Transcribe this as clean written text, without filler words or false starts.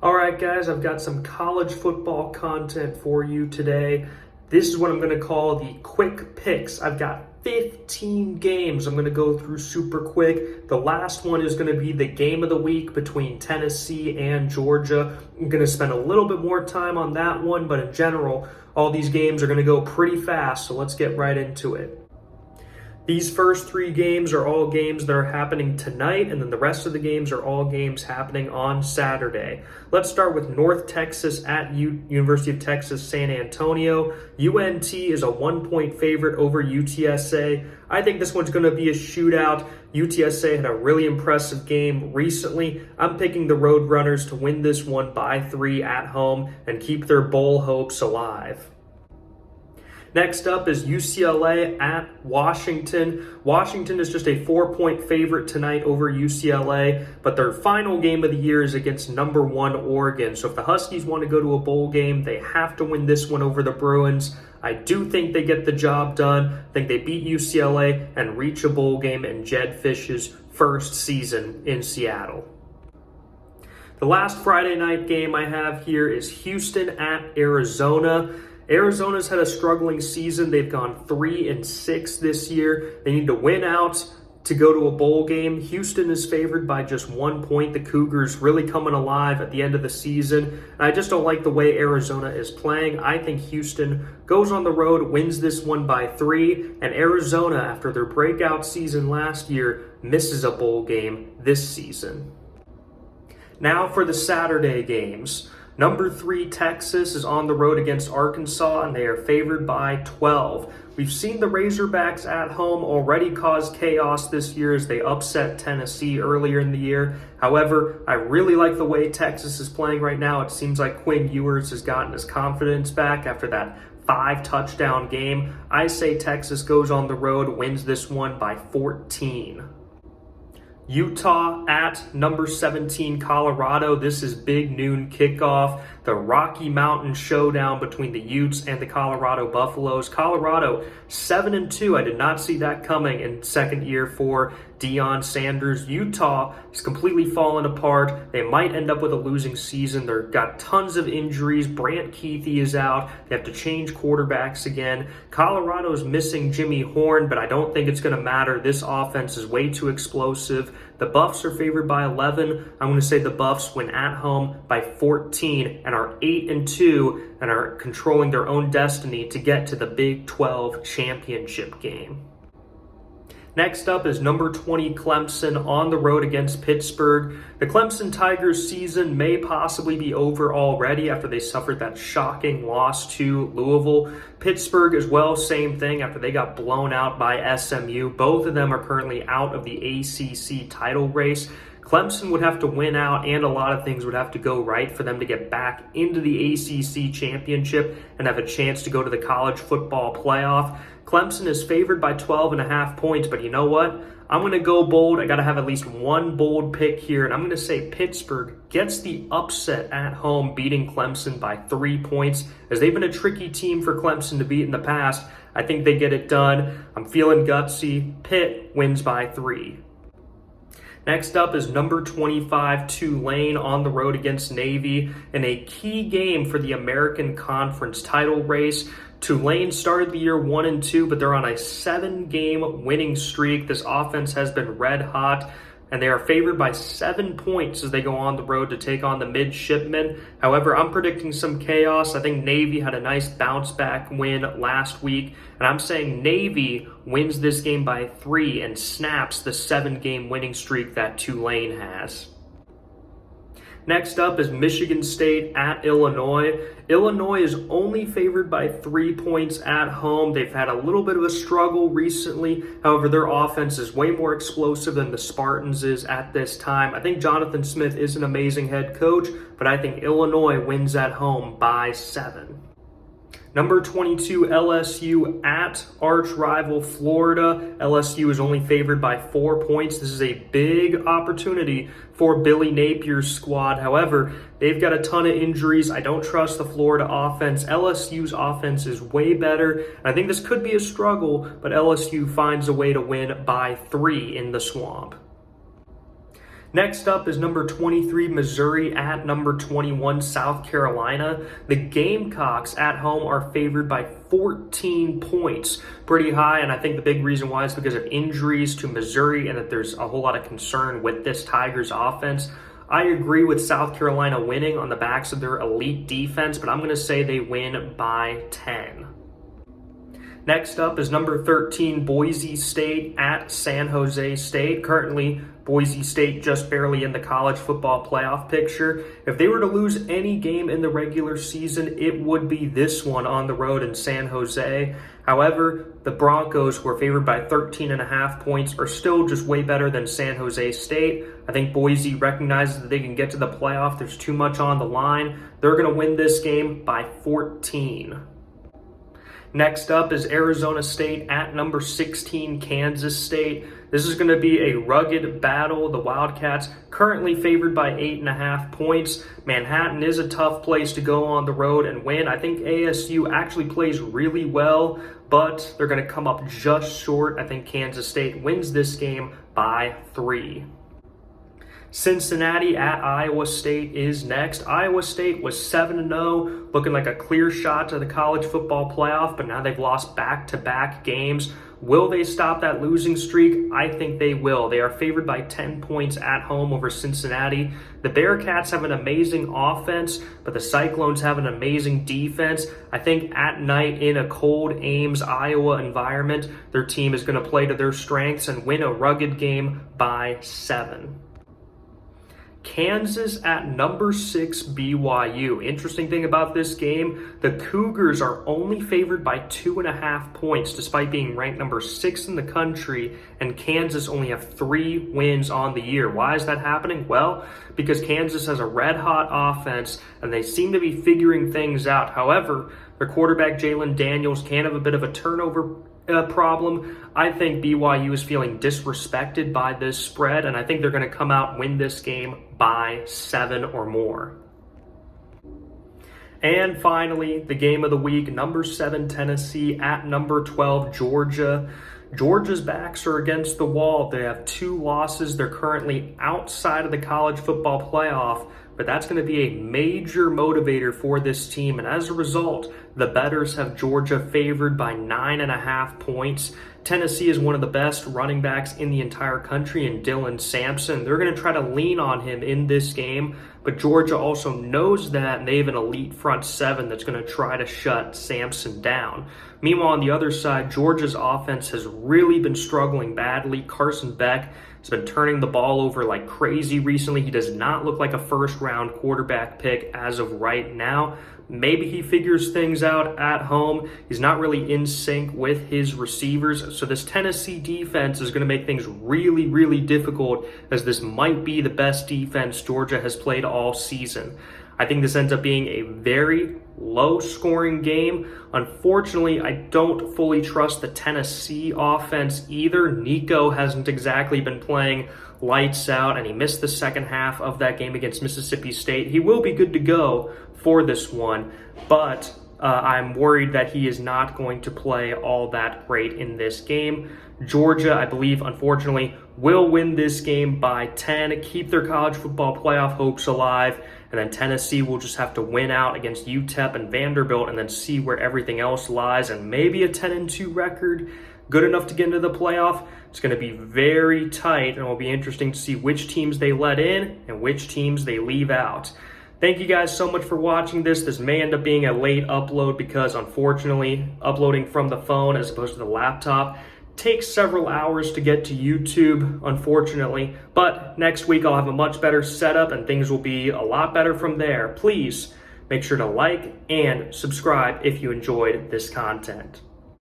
All right, guys, I've got some college football content for you today. This is what I'm going to call the quick picks. I've got 15 games I'm going to go through super quick. The last one is going to be the game of the week between Tennessee and Georgia. I'm going to spend a little bit more time on that one, but in general, all these games are going to go pretty fast, so let's get right into it. These first three games are all games that are happening tonight, and then the rest of the games are all games happening on Saturday. Let's start with North Texas at University of Texas San Antonio. UNT is a 1-point favorite over UTSA. I think this one's going to be a shootout. UTSA had a really impressive game recently. I'm picking the Roadrunners to win this one by 3 at home and keep their bowl hopes alive. Next up is UCLA at Washington. Washington is just a 4-point favorite tonight over UCLA, but their final game of the year is against number 1 Oregon. So if the Huskies want to go to a bowl game, they have to win this one over the Bruins. I do think they get the job done. I think they beat UCLA and reach a bowl game in Jed Fish's first season in Seattle. The last Friday night game I have here is Houston at Arizona. Arizona's had a struggling season. They've gone 3-6 this year. They need to win out to go to a bowl game. Houston is favored by just 1 point. The Cougars really coming alive at the end of the season. And I just don't like the way Arizona is playing. I think Houston goes on the road, wins this one by 3, and Arizona, after their breakout season last year, misses a bowl game this season. Now for the Saturday games. Number 3, Texas is on the road against Arkansas, and they are favored by 12. We've seen the Razorbacks at home already cause chaos this year as they upset Tennessee earlier in the year. However, I really like the way Texas is playing right now. It seems like Quinn Ewers has gotten his confidence back after that 5-touchdown game. I say Texas goes on the road, wins this one by 14. Utah at number 17 Colorado. This is big noon kickoff. The Rocky Mountain showdown between the Utes and the Colorado Buffaloes. Colorado 7-2. I did not see that coming in second year for Deion Sanders. Utah is completely fallen apart. They might end up with a losing season. They've got tons of injuries. Brant Keithy is out. They have to change quarterbacks again. Colorado is missing Jimmy Horn, but I don't think it's going to matter. This offense is way too explosive. The Buffs are favored by 11. I'm going to say the Buffs win at home by 14 and are 8-2 and are controlling their own destiny to get to the Big 12 championship game. Next up is number 20 Clemson on the road against Pittsburgh. The Clemson Tigers season may possibly be over already after they suffered that shocking loss to Louisville. Pittsburgh as well, same thing after they got blown out by SMU. Both of them are currently out of the ACC title race. Clemson would have to win out, and a lot of things would have to go right for them to get back into the ACC championship and have a chance to go to the college football playoff. Clemson is favored by 12.5 points, but you know what? I'm going to go bold. I got to have at least one bold pick here, and I'm going to say Pittsburgh gets the upset at home, beating Clemson by 3 points. As they've been a tricky team for Clemson to beat in the past, I think they get it done. I'm feeling gutsy. Pitt wins by 3. Next up is number 25 Tulane on the road against Navy in a key game for the American Conference title race. Tulane started the year 1-2, but they're on a 7-game winning streak. This offense has been red hot, and they are favored by 7 points as they go on the road to take on the Midshipmen. However, I'm predicting some chaos. I think Navy had a nice bounce-back win last week, and I'm saying Navy wins this game by 3 and snaps the 7-game winning streak that Tulane has. Next up is Michigan State at Illinois. Illinois is only favored by 3 points at home. They've had a little bit of a struggle recently. However, their offense is way more explosive than the Spartans is at this time. I think Jonathan Smith is an amazing head coach, but I think Illinois wins at home by 7. Number 22, LSU at arch rival Florida. LSU is only favored by 4 points. This is a big opportunity for Billy Napier's squad. However, they've got a ton of injuries. I don't trust the Florida offense. LSU's offense is way better. I think this could be a struggle, but LSU finds a way to win by 3 in the Swamp. Next up is number 23 Missouri at number 21 South Carolina. The Gamecocks at home are favored by 14 points. Pretty high, and I think the big reason why is because of injuries to Missouri and that there's a whole lot of concern with this Tigers offense. I agree with South Carolina winning on the backs of their elite defense, but I'm going to say they win by 10. Next up is number 13 Boise State at San Jose State. Currently, Boise State just barely in the college football playoff picture. If they were to lose any game in the regular season, it would be this one on the road in San Jose. However, the Broncos, who are favored by 13.5 points, are still just way better than San Jose State. I think Boise recognizes that they can get to the playoff. There's too much on the line. They're going to win this game by 14. Next up is Arizona State at number 16 Kansas State. This is going to be a rugged battle. The Wildcats currently favored by 8.5 points. Manhattan is a tough place to go on the road and win. I think ASU actually plays really well, but they're going to come up just short. I think Kansas State wins this game by 3. Cincinnati at Iowa State is next. Iowa State was 7-0, looking like a clear shot to the college football playoff, but now they've lost back-to-back games. Will they stop that losing streak? I think they will. They are favored by 10 points at home over Cincinnati. The Bearcats have an amazing offense, but the Cyclones have an amazing defense. I think at night in a cold Ames, Iowa environment, their team is going to play to their strengths and win a rugged game by 7. Kansas at number 6 BYU. Interesting thing about this game, the Cougars are only favored by 2.5 points despite being ranked number 6 in the country, and Kansas only have 3 wins on the year. Why is that happening? Well, because Kansas has a red-hot offense and they seem to be figuring things out. However, their quarterback Jalen Daniels can have a bit of a turnover problem. I think BYU is feeling disrespected by this spread, and I think they're going to come out and win this game by 7 or more. And finally, the game of the week, number 7 Tennessee at number 12 Georgia. Georgia's backs are against the wall. They have 2 losses. They're currently outside of the college football playoff, but that's going to be a major motivator for this team. And as a result, the bettors have Georgia favored by 9.5 points. Tennessee is one of the best running backs in the entire country in Dylan Sampson. They're going to try to lean on him in this game, but Georgia also knows that, and they have an elite front 7 that's going to try to shut Sampson down. Meanwhile, on the other side, Georgia's offense has really been struggling badly. Carson Beck has been turning the ball over like crazy recently. He does not look like a first-round quarterback pick as of right now. Maybe he figures things out at home. He's not really in sync with his receivers. So this Tennessee defense is going to make things really, really difficult, as this might be the best defense Georgia has played all season. I think this ends up being a very low-scoring game. Unfortunately, I don't fully trust the Tennessee offense either. Nico hasn't exactly been playing lights out, and he missed the second half of that game against Mississippi State. He will be good to go for this one, but I'm worried that he is not going to play all that great in this game. Georgia, I believe, unfortunately, will win this game by 10, keep their college football playoff hopes alive, and then Tennessee will just have to win out against UTEP and Vanderbilt and then see where everything else lies, and maybe a 10-2 record, good enough to get into the playoff. It's going to be very tight, and it will be interesting to see which teams they let in and which teams they leave out. Thank you guys so much for watching this. This may end up being a late upload because, unfortunately, uploading from the phone as opposed to the laptop takes several hours to get to YouTube, unfortunately. But next week I'll have a much better setup and things will be a lot better from there. Please make sure to like and subscribe if you enjoyed this content.